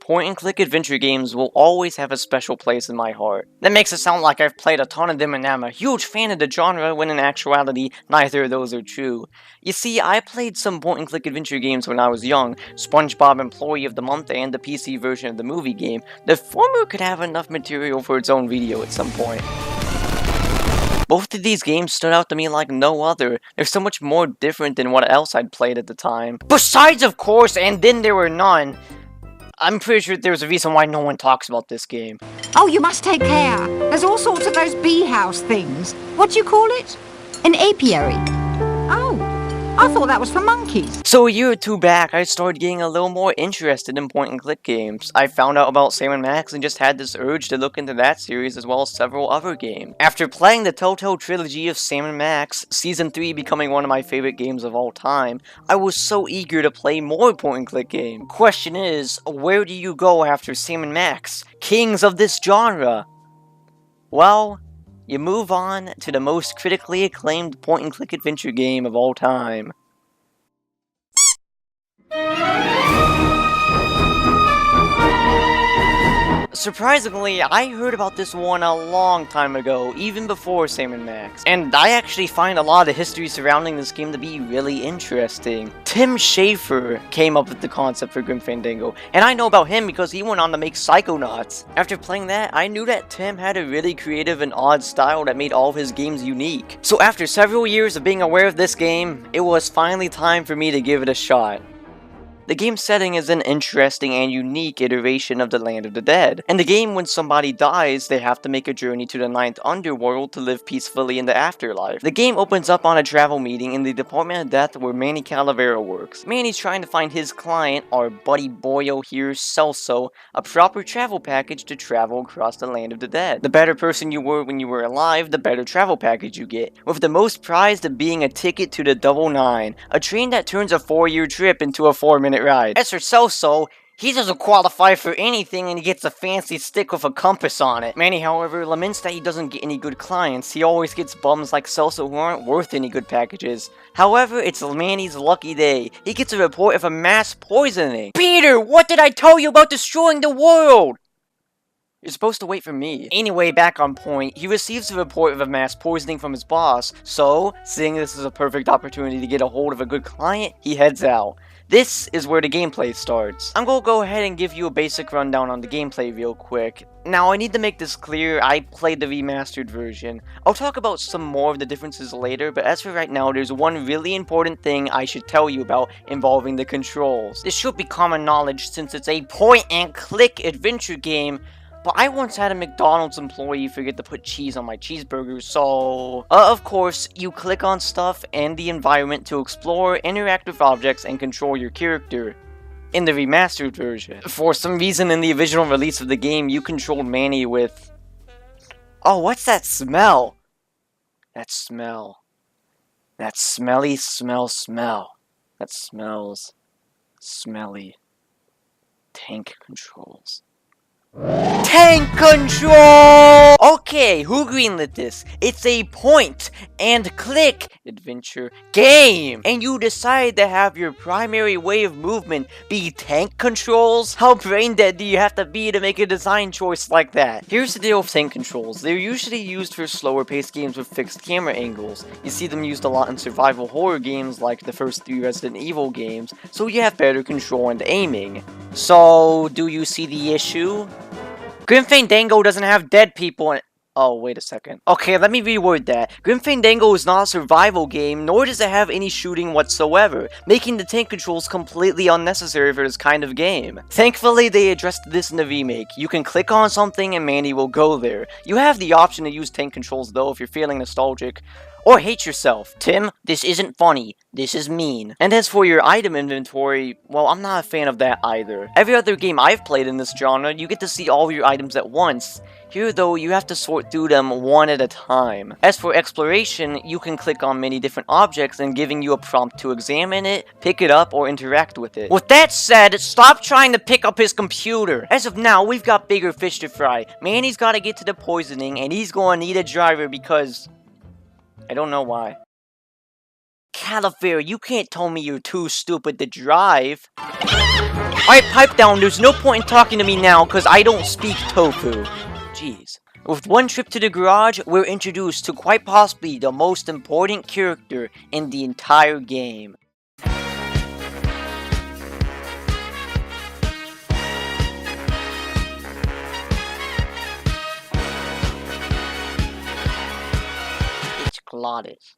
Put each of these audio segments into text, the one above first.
point-and-click adventure games will always have a special place in my heart. That makes it sound like I've played a ton of them and I'm a huge fan of the genre, when in actuality, neither of those are true. You see, I played some point-and-click adventure games when I was young, SpongeBob Employee of the Month and the PC version of the movie game. The former could have enough material for its own video at some point. Both of these games stood out to me like no other. They're so much more different than what else I'd played at the time. Besides, of course, and then there were none. I'm pretty sure there's a reason why no one talks about this game. Oh, you must take care. There's all sorts of those bee house things. What do you call it? An apiary. Oh, I thought that was for monkeys. So a year or two back, I started getting a little more interested in point-and-click games. I found out about Sam & Max and just had this urge to look into that series as well as several other games. After playing the Telltale trilogy of Sam & Max, Season 3 becoming one of my favorite games of all time, I was so eager to play more point-and-click games. Question is, where do you go after Sam & Max? Kings of this genre? Well, you move on to the most critically acclaimed point-and-click adventure game of all time. Surprisingly, I heard about this one a long time ago, even before Sam & Max, and I actually find a lot of the history surrounding this game to be really interesting. Tim Schafer came up with the concept for Grim Fandango, and I know about him because he went on to make Psychonauts. After playing that, I knew that Tim had a really creative and odd style that made all of his games unique. So after several years of being aware of this game, it was finally time for me to give it a shot. The game's setting is an interesting and unique iteration of the Land of the Dead. In the game, when somebody dies, they have to make a journey to the 9th Underworld to live peacefully in the afterlife. The game opens up on a travel meeting in the Department of Death where Manny Calavera works. Manny's trying to find his client, our buddy Boyo here, Celso, a proper travel package to travel across the Land of the Dead. The better person you were when you were alive, the better travel package you get, with the most prized being a ticket to the Double Nine, a train that turns a 4-year trip into a 4-minute ride. As for Celso, he doesn't qualify for anything and he gets a fancy stick with a compass on it. Manny, however, laments that he doesn't get any good clients. He always gets bums like Celso who aren't worth any good packages. However, it's Manny's lucky day. He gets a report of a mass poisoning. Peter, what did I tell you about destroying the world? You're supposed to wait for me. Anyway, back on point, he receives a report of a mass poisoning from his boss, so, seeing this is a perfect opportunity to get a hold of a good client, he heads out. This is where the gameplay starts. I'm gonna go ahead and give you a basic rundown on the gameplay real quick. Now, I need to make this clear, I played the remastered version. I'll talk about some more of the differences later, but as for right now, there's one really important thing I should tell you about involving the controls. This should be common knowledge since it's a point-and-click adventure game, but I once had a McDonald's employee forget to put cheese on my cheeseburger, so... of course, you click on stuff and the environment to explore, interact with objects, and control your character. In the remastered version. For some reason in the original release of the game, you controlled Manny with... Oh, what's that smell? That smell. That smelly smell. That smells... smelly. Tank controls. Tank control! Okay, who greenlit this? It's a point-and-click adventure game! And you decide to have your primary way of movement be tank controls? How brain dead do you have to be to make a design choice like that? Here's the deal with tank controls. They're usually used for slower paced games with fixed camera angles. You see them used a lot in survival horror games like the first 3 Resident Evil games, so you have better control and aiming. So, do you see the issue? Grim Fandango doesn't have dead people in it. Oh, wait a second. Okay, let me reword that. Grim Fandango is not a survival game, nor does it have any shooting whatsoever, making the tank controls completely unnecessary for this kind of game. Thankfully, they addressed this in the remake. You can click on something and Manny will go there. You have the option to use tank controls though if you're feeling nostalgic. Or hate yourself. Tim, this isn't funny. This is mean. And as for your item inventory, well, I'm not a fan of that either. Every other game I've played in this genre, you get to see all your items at once. Here though, you have to sort through them one at a time. As for exploration, you can click on many different objects and giving you a prompt to examine it, pick it up, or interact with it. With that said, stop trying to pick up his computer. As of now, we've got bigger fish to fry. Manny's gotta get to the poisoning, and he's gonna need a driver because... I don't know why. Califair, you can't tell me you're too stupid to drive. Alright, pipe down, there's no point in talking to me now, cause I don't speak tofu. Jeez. With one trip to the garage, we're introduced to quite possibly the most important character in the entire game. It's Glottis.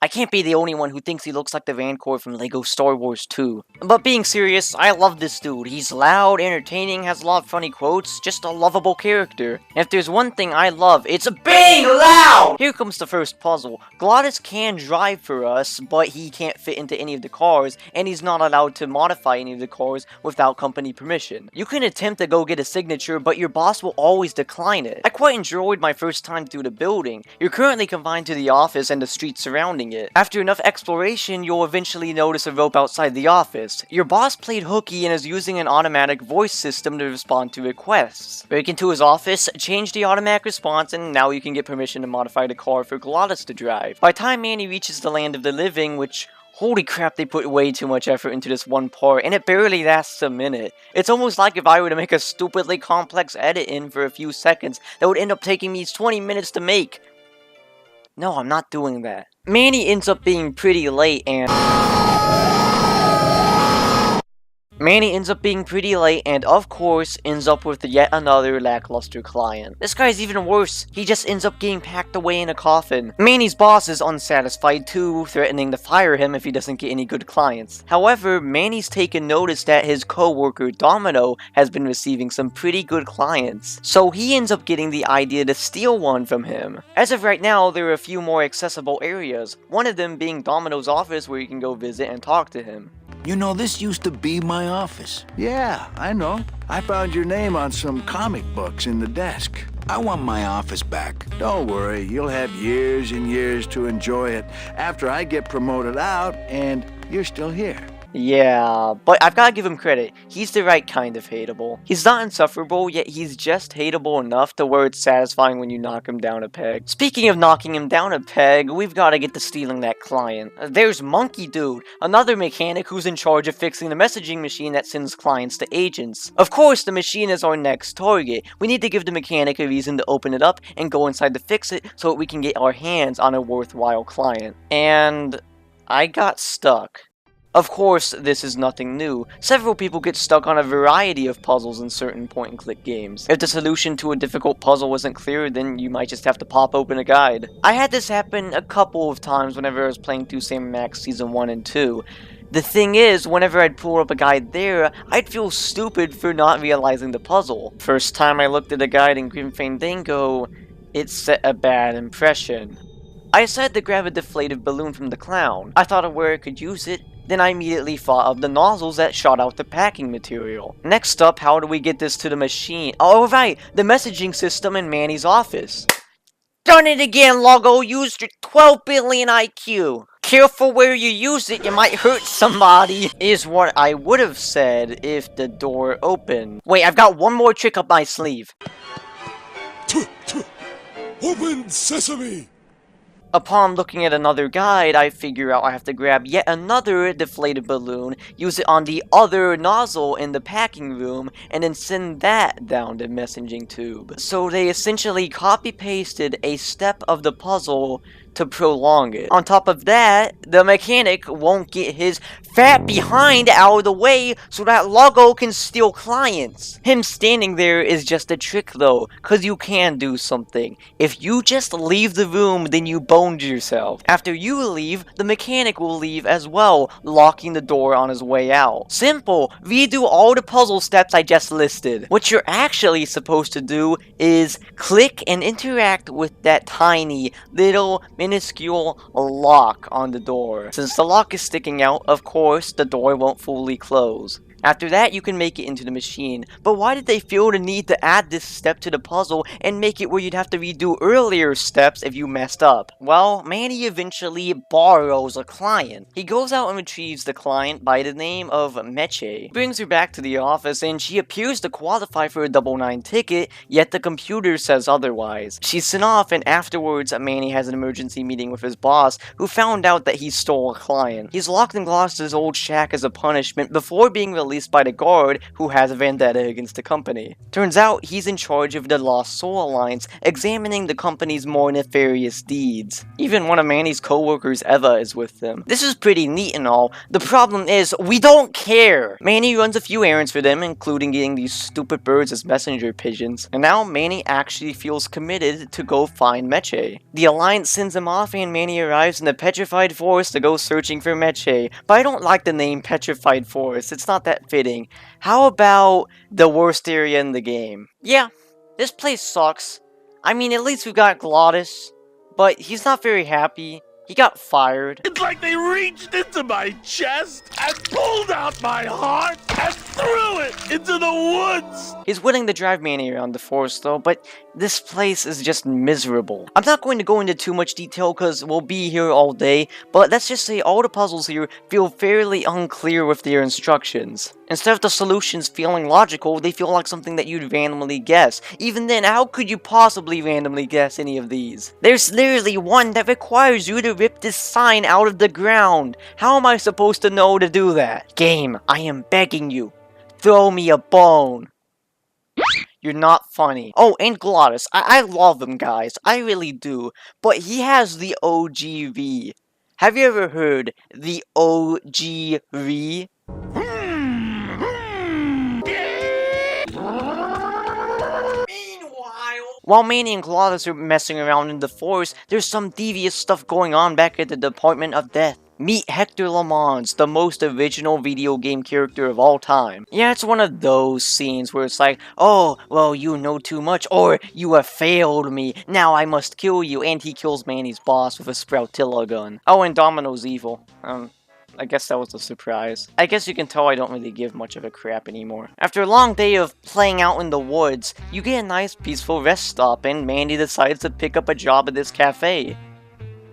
I can't be the only one who thinks he looks like the Rancor from LEGO Star Wars 2. But being serious, I love this dude. He's loud, entertaining, has a lot of funny quotes, just a lovable character. And if there's one thing I love, it's being loud! Here comes the first puzzle. Glottis can drive for us, but he can't fit into any of the cars, and he's not allowed to modify any of the cars without company permission. You can attempt to go get a signature, but your boss will always decline it. I quite enjoyed my first time through the building. You're currently confined to the office and the streets surrounding it. After enough exploration, you'll eventually notice a rope outside the office. Your boss played hooky and is using an automatic voice system to respond to requests. Break into his office, change the automatic response, and now you can get permission to modify the car for Glottis to drive. By the time Manny reaches the land of the living, which, holy crap, they put way too much effort into this one part, and it barely lasts a minute. It's almost like if I were to make a stupidly complex edit in for a few seconds, that would end up taking me 20 minutes to make. No, I'm not doing that. Manny ends up being pretty late and... of course, ends up with yet another lackluster client. This guy's even worse. He just ends up getting packed away in a coffin. Manny's boss is unsatisfied too, threatening to fire him if he doesn't get any good clients. However, Manny's taken notice that his co-worker Domino has been receiving some pretty good clients, so he ends up getting the idea to steal one from him. As of right now, there are a few more accessible areas, one of them being Domino's office where you can go visit and talk to him. You know, this used to be my office. Yeah, I know. I found your name on some comic books in the desk. I want my office back. Don't worry, you'll have years and years to enjoy it after I get promoted out and you're still here. Yeah, but I've gotta give him credit. He's the right kind of hateable. He's not insufferable, yet he's just hateable enough to where it's satisfying when you knock him down a peg. Speaking of knocking him down a peg, we've gotta get to stealing that client. There's Monkey Dude, another mechanic who's in charge of fixing the messaging machine that sends clients to agents. Of course, the machine is our next target. We need to give the mechanic a reason to open it up and go inside to fix it so that we can get our hands on a worthwhile client. And I got stuck. Of course, this is nothing new. Several people get stuck on a variety of puzzles in certain point-and-click games. If the solution to a difficult puzzle isn't clear, then you might just have to pop open a guide. I had this happen a couple of times whenever I was playing through Sam & Max Season 1 and 2. The thing is, whenever I'd pull up a guide there, I'd feel stupid for not realizing the puzzle. First time I looked at a guide in Grim Fandango, it set a bad impression. I decided to grab a deflated balloon from the clown. I thought of where I could use it. Then I immediately thought of the nozzles that shot out the packing material. Next up, how do we get this to the machine? Oh right, the messaging system in Manny's office. Done it again, Luggo! Used your 12 billion IQ! Careful where you use it, you might hurt somebody! Is what I would have said if the door opened. Wait, I've got one more trick up my sleeve. Open sesame! Upon looking at another guide, I figure out I have to grab yet another deflated balloon, use it on the other nozzle in the packing room, and then send that down the messaging tube. So they essentially copy-pasted a step of the puzzle to prolong it. On top of that, the mechanic won't get his fat behind out of the way so that Luggo can steal clients. Him standing there is just a trick though, cause you can do something. If you just leave the room, then you boned yourself. After you leave, the mechanic will leave as well, locking the door on his way out. Simple, redo all the puzzle steps I just listed. What you're actually supposed to do is click and interact with that tiny little minuscule lock on the door. Since the lock is sticking out, of course, the door won't fully close. After that, you can make it into the machine. But why did they feel the need to add this step to the puzzle and make it where you'd have to redo earlier steps if you messed up? Well, Manny eventually borrows a client. He goes out and retrieves the client by the name of Meche, brings her back to the office, and she appears to qualify for a 99 ticket, yet the computer says otherwise. She's sent off, and afterwards, Manny has an emergency meeting with his boss, who found out that he stole a client. He's locked in Gloucester's old shack as a punishment before being released by the guard, who has a vendetta against the company. Turns out, he's in charge of the Lost Soul Alliance, examining the company's more nefarious deeds. Even one of Manny's co-workers, Eva, is with them. This is pretty neat and all. The problem is, we don't care! Manny runs a few errands for them, including getting these stupid birds as messenger pigeons. And now, Manny actually feels committed to go find Meche. The Alliance sends him off, and Manny arrives in the Petrified Forest to go searching for Meche. But I don't like the name Petrified Forest, it's not that fitting. How about the worst area in the game? Yeah, this place sucks. I mean, at least we've got Glottis, but he's not very happy. He got fired. It's like they reached into my chest and pulled out my heart and threw it into the woods! He's willing to drive Manny around the forest though, but this place is just miserable. I'm not going to go into too much detail because we'll be here all day, but let's just say all the puzzles here feel fairly unclear with their instructions. Instead of the solutions feeling logical, they feel like something that you'd randomly guess. Even then, how could you possibly randomly guess any of these? There's literally one that requires you to rip this sign out of the ground. How am I supposed to know to do that? Game, I am begging you. Throw me a bone. You're not funny. Oh, and Glottis. I love him, guys. I really do. But he has the OGV. Have you ever heard the OGV? While Manny and Glottis are messing around in the forest, there's some devious stuff going on back at the Department of Death. Meet Hector Lamons, the most original video game character of all time. Yeah, it's one of those scenes where it's like, oh, well, you know too much, or you have failed me, now I must kill you, and he kills Manny's boss with a Sproutilla gun. Oh, and Domino's evil. I guess that was a surprise. I guess you can tell I don't really give much of a crap anymore. After a long day of playing out in the woods, you get a nice peaceful rest stop, and Manny decides to pick up a job at this cafe.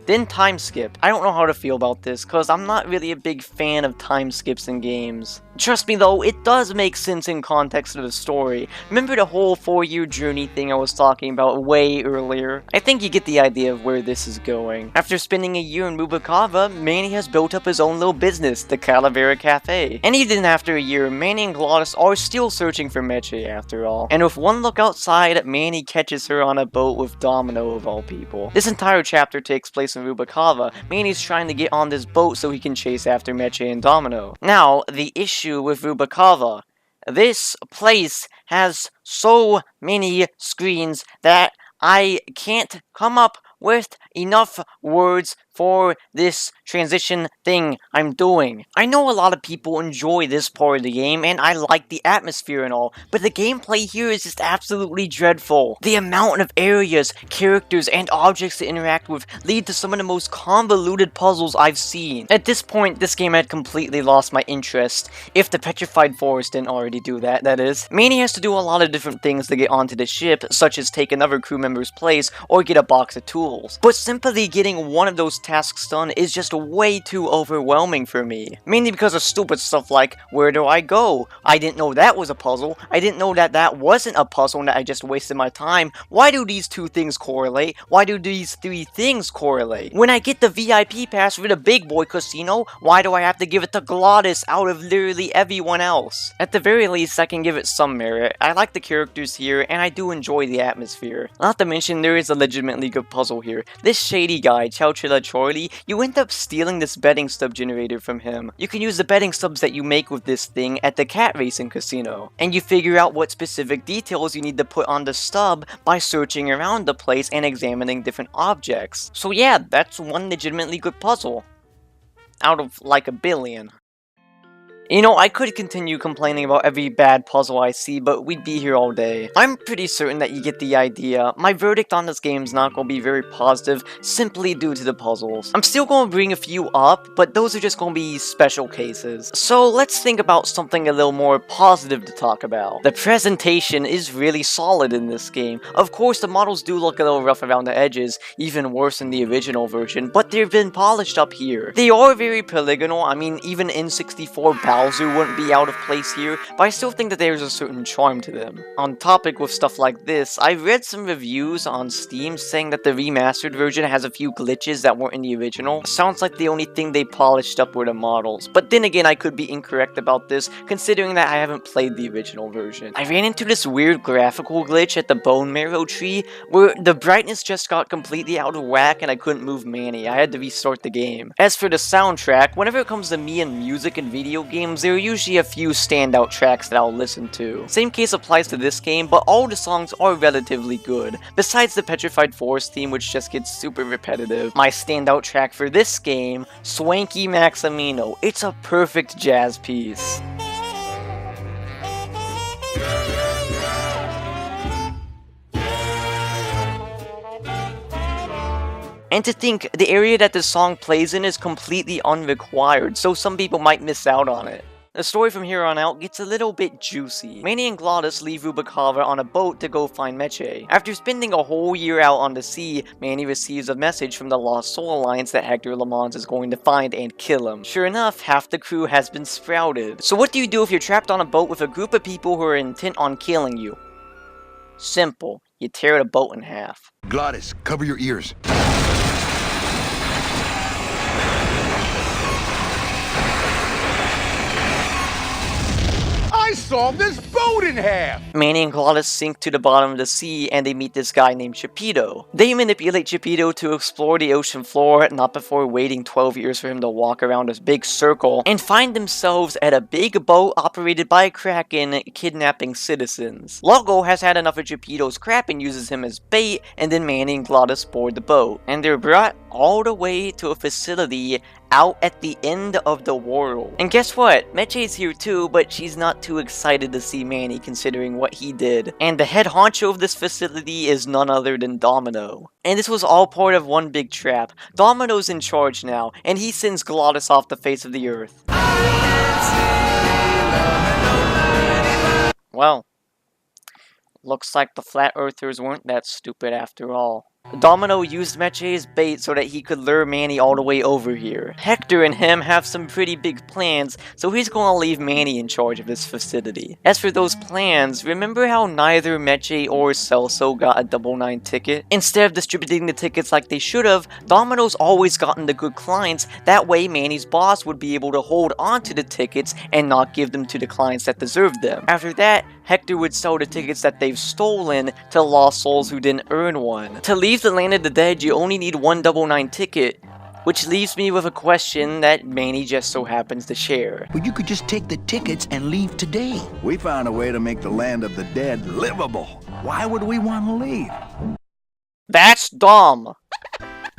Then time skip. I don't know how to feel about this, cause I'm not really a big fan of time skips in games. Trust me though, it does make sense in context of the story. Remember the whole 4-year journey thing I was talking about way earlier? I think you get the idea of where this is going. After spending a year in Rubacava, Manny has built up his own little business, the Calavera Cafe. And even after a year, Manny and Glottis are still searching for Meche after all. And with one look outside, Manny catches her on a boat with Domino of all people. This entire chapter takes place in Rubacava. Manny's trying to get on this boat so he can chase after Meche and Domino. Now, the issue with Rubacava. This place has so many screens that I can't come up with enough words for this transition thing I'm doing. I know a lot of people enjoy this part of the game, and I like the atmosphere and all, but the gameplay here is just absolutely dreadful. The amount of areas, characters, and objects to interact with lead to some of the most convoluted puzzles I've seen. At this point, this game had completely lost my interest, if the Petrified Forest didn't already do that, that is. Manny has to do a lot of different things to get onto the ship, such as take another crew member's place, or get a box of tools. But simply getting one of those tasks done is just way too overwhelming for me. Mainly because of stupid stuff like, where do I go? I didn't know that was a puzzle. I didn't know that that wasn't a puzzle and that I just wasted my time. Why do these two things correlate? Why do these three things correlate? When I get the VIP pass for the big boy casino, why do I have to give it to Glottis out of literally everyone else? At the very least, I can give it some merit. I like the characters here, and I do enjoy the atmosphere. Not to mention, there is a legitimately good puzzle here. This shady guy, Chowchilla Charlie, you end up stealing this betting stub generator from him. You can use the betting stubs that you make with this thing at the cat racing casino. And you figure out what specific details you need to put on the stub by searching around the place and examining different objects. So yeah, that's one legitimately good puzzle. Out of like a billion. You know, I could continue complaining about every bad puzzle I see, but we'd be here all day. I'm pretty certain that you get the idea. My verdict on this game is not going to be very positive, simply due to the puzzles. I'm still going to bring a few up, but those are just going to be special cases. So let's think about something a little more positive to talk about. The presentation is really solid in this game. Of course, the models do look a little rough around the edges, even worse in the original version, but they've been polished up here. They are very polygonal. I mean, even N64 Bowser wouldn't be out of place here, but I still think that there's a certain charm to them. On topic with stuff like this, I read some reviews on Steam saying that the remastered version has a few glitches that weren't in the original. Sounds like the only thing they polished up were the models, but then again I could be incorrect about this, considering that I haven't played the original version. I ran into this weird graphical glitch at the bone marrow tree, where the brightness just got completely out of whack and I couldn't move Manny. I had to restart the game. As for the soundtrack, whenever it comes to me and music and video games, there are usually a few standout tracks that I'll listen to. Same case applies to this game, but all the songs are relatively good, besides the Petrified Forest theme, which just gets super repetitive. My standout track for this game, Swanky Maximino. It's a perfect jazz piece. And to think, the area that this song plays in is completely unrequired, so some people might miss out on it. The story from here on out gets a little bit juicy. Manny and Glottis leave Rubacava on a boat to go find Meche. After spending a whole year out on the sea, Manny receives a message from the Lost Soul Alliance that Hector LeMans is going to find and kill him. Sure enough, half the crew has been sprouted. So what do you do if you're trapped on a boat with a group of people who are intent on killing you? Simple. You tear the boat in half. Glottis, cover your ears. I saw this boat in half! Manny and Glottis sink to the bottom of the sea and they meet this guy named Chipito. They manipulate Chipito to explore the ocean floor, not before waiting 12 years for him to walk around this big circle, and find themselves at a big boat operated by a kraken kidnapping citizens. Luggo has had enough of Chipito's crap and uses him as bait, and then Manny and Glottis board the boat. And they're brought all the way to a facility out at the end of the world. And guess what? Meche's here too, but she's not too excited to see Manny considering what he did. And the head honcho of this facility is none other than Domino. And this was all part of one big trap. Domino's in charge now, and he sends Glottis off the face of the earth. Well, looks like the flat earthers weren't that stupid after all. Domino used Meche as bait so that he could lure Manny all the way over here. Hector and him have some pretty big plans, so he's gonna leave Manny in charge of this facility. As for those plans, remember how neither Meche or Celso got a 99 ticket? Instead of distributing the tickets like they should have, Domino's always gotten the good clients, that way Manny's boss would be able to hold on to the tickets and not give them to the clients that deserved them. After that, Hector would sell the tickets that they've stolen to lost souls who didn't earn one. To leave the land of the dead, you only need one 99 ticket, which leaves me with a question that Manny just so happens to share. But you could just take the tickets and leave today. We found a way to make the land of the dead livable. Why would we want to leave? That's dumb.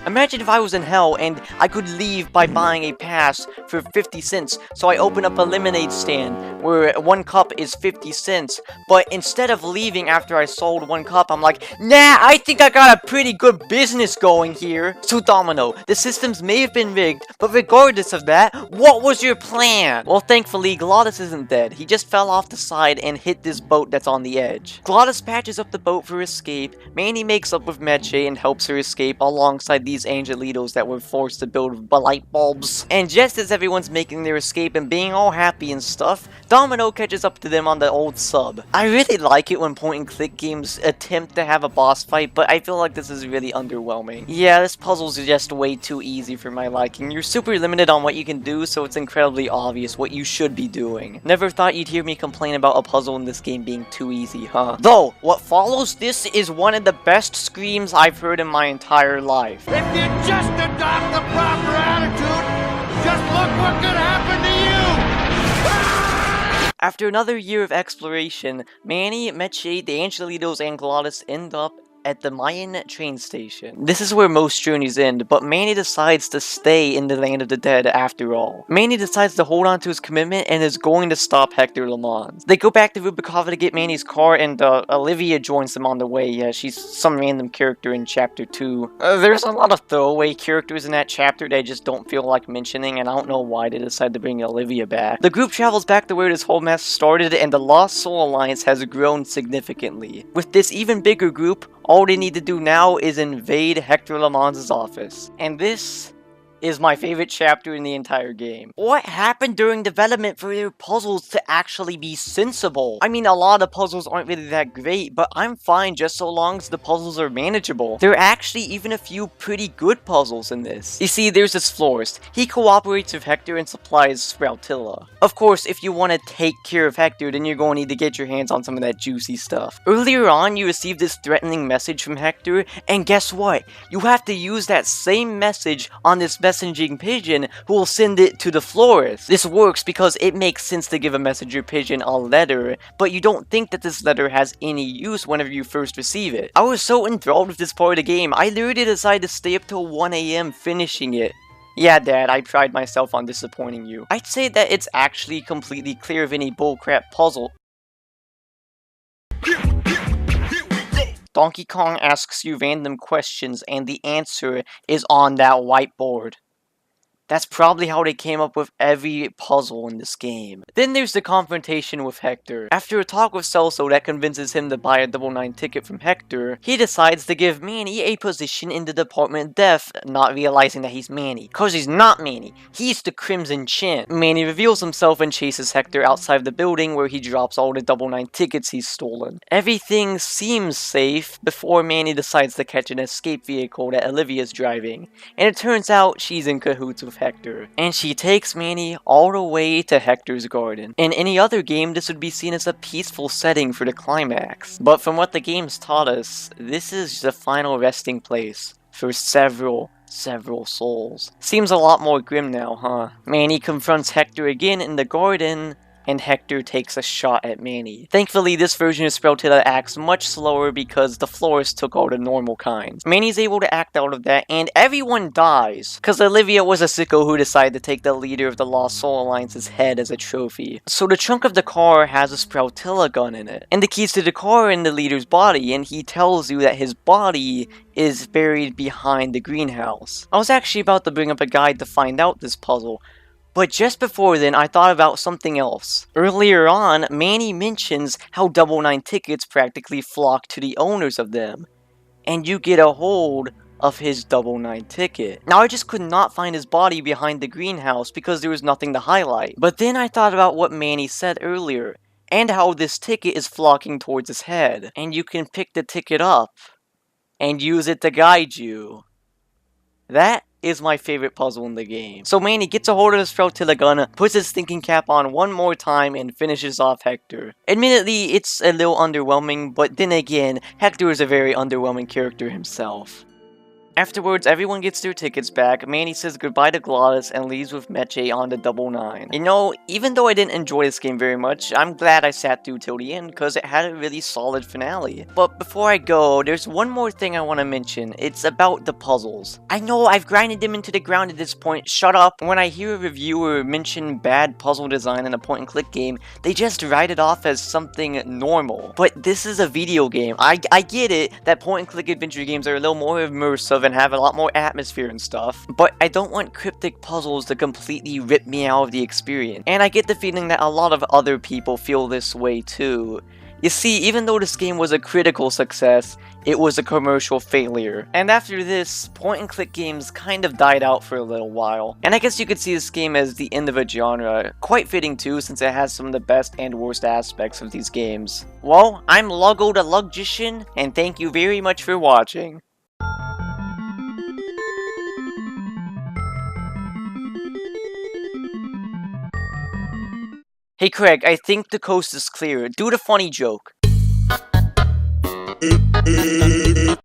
Imagine if I was in hell and I could leave by buying a pass for 50 cents. So I open up a lemonade stand where one cup is 50 cents. But instead of leaving after I sold one cup, I'm like, nah, I think I got a pretty good business going here. So Domino, the systems may have been rigged, but regardless of that, what was your plan? Well, thankfully, Glottis isn't dead. He just fell off the side and hit this boat that's on the edge. Glottis patches up the boat for escape. Manny makes up with Meche and helps her escape alongside these angelitos that were forced to build light bulbs. And just as everyone's making their escape and being all happy and stuff, Domino catches up to them on the old sub. I really like it when point-and-click games attempt to have a boss fight, but I feel like this is really underwhelming. Yeah, this puzzle's just way too easy for my liking. You're super limited on what you can do, so it's incredibly obvious what you should be doing. Never thought you'd hear me complain about a puzzle in this game being too easy, huh? Though, what follows this is one of the best screams I've heard in my entire life. If you just adopt the proper attitude, just look what could happen to you! After another year of exploration, Manny, Meche, the Angelitos, and Glottis end up at the Mayan train station. This is where most journeys end, but Manny decides to stay in the land of the dead after all. Manny decides to hold on to his commitment and is going to stop Hector LeMans. They go back to Rubacava to get Manny's car, and Olivia joins them on the way. Yeah, she's some random character in chapter 2. There's a lot of throwaway characters in that chapter that I just don't feel like mentioning, and I don't know why they decided to bring Olivia back. The group travels back to where this whole mess started, and the Lost Soul Alliance has grown significantly. With this even bigger group, all they need to do now is invade Hector LeMans' office. And this is my favorite chapter in the entire game. What happened during development for their puzzles to actually be sensible? I mean, a lot of puzzles aren't really that great, but I'm fine just so long as the puzzles are manageable. There are actually even a few pretty good puzzles in this. You see, there's this florist. He cooperates with Hector and supplies Sproutilla. Of course, if you want to take care of Hector, then you're going to need to get your hands on some of that juicy stuff. Earlier on, you received this threatening message from Hector, and guess what? You have to use that same message on this messaging pigeon who will send it to the florist. This works because it makes sense to give a messenger pigeon a letter, but you don't think that this letter has any use whenever you first receive it. I was so enthralled with this part of the game, I literally decided to stay up till 1 AM finishing it. Yeah, Dad, I pride myself on disappointing you. I'd say that it's actually completely clear of any bullcrap puzzle. Donkey Kong asks you random questions and the answer is on that whiteboard. That's probably how they came up with every puzzle in this game. Then there's the confrontation with Hector. After a talk with Celso that convinces him to buy a 99 ticket from Hector, he decides to give Manny a position in the Department of Death, not realizing that he's Manny. Cause he's not Manny, he's the Crimson Chin. Manny reveals himself and chases Hector outside the building where he drops all the 99 tickets he's stolen. Everything seems safe before Manny decides to catch an escape vehicle that Olivia's driving, and it turns out she's in cahoots with Hector, and she takes Manny all the way to Hector's garden. In any other game, this would be seen as a peaceful setting for the climax, but from what the game's taught us, this is the final resting place for several souls. Seems a lot more grim now, huh? Manny confronts Hector again in the garden, and Hector takes a shot at Manny. Thankfully, this version of Sproutilla acts much slower because the florist took all the normal kinds. Manny's able to act out of that, and everyone dies, because Olivia was a sicko who decided to take the leader of the Lost Soul Alliance's head as a trophy. So the trunk of the car has a Sproutilla gun in it, and the keys to the car are in the leader's body, and he tells you that his body is buried behind the greenhouse. I was actually about to bring up a guide to find out this puzzle, but just before then, I thought about something else. Earlier on, Manny mentions how 99 tickets practically flock to the owners of them, and you get a hold of his 99 ticket. Now, I just could not find his body behind the greenhouse because there was nothing to highlight. But then I thought about what Manny said earlier, and how this ticket is flocking towards his head, and you can pick the ticket up and use it to guide you. That is my favorite puzzle in the game. So Manny gets a hold of his Sproutilla gun, puts his thinking cap on one more time, and finishes off Hector. Admittedly, it's a little underwhelming, but then again, Hector is a very underwhelming character himself. Afterwards, everyone gets their tickets back, Manny says goodbye to Glottis and leaves with Meche on the 99. You know, even though I didn't enjoy this game very much, I'm glad I sat through till the end because it had a really solid finale. But before I go, there's one more thing I want to mention. It's about the puzzles. I know I've grinded them into the ground at this point, shut up. When I hear a reviewer mention bad puzzle design in a point-and-click game, they just write it off as something normal. But this is a video game. I get it that point-and-click adventure games are a little more immersive and have a lot more atmosphere and stuff, but I don't want cryptic puzzles to completely rip me out of the experience. And I get the feeling that a lot of other people feel this way too. You see, even though this game was a critical success, it was a commercial failure. And after this, point-and-click games kind of died out for a little while. And I guess you could see this game as the end of a genre. Quite fitting too, since it has some of the best and worst aspects of these games. Well, I'm Luggo the Luggician, and thank you very much for watching. Hey Craig, I think the coast is clear. Do the funny joke.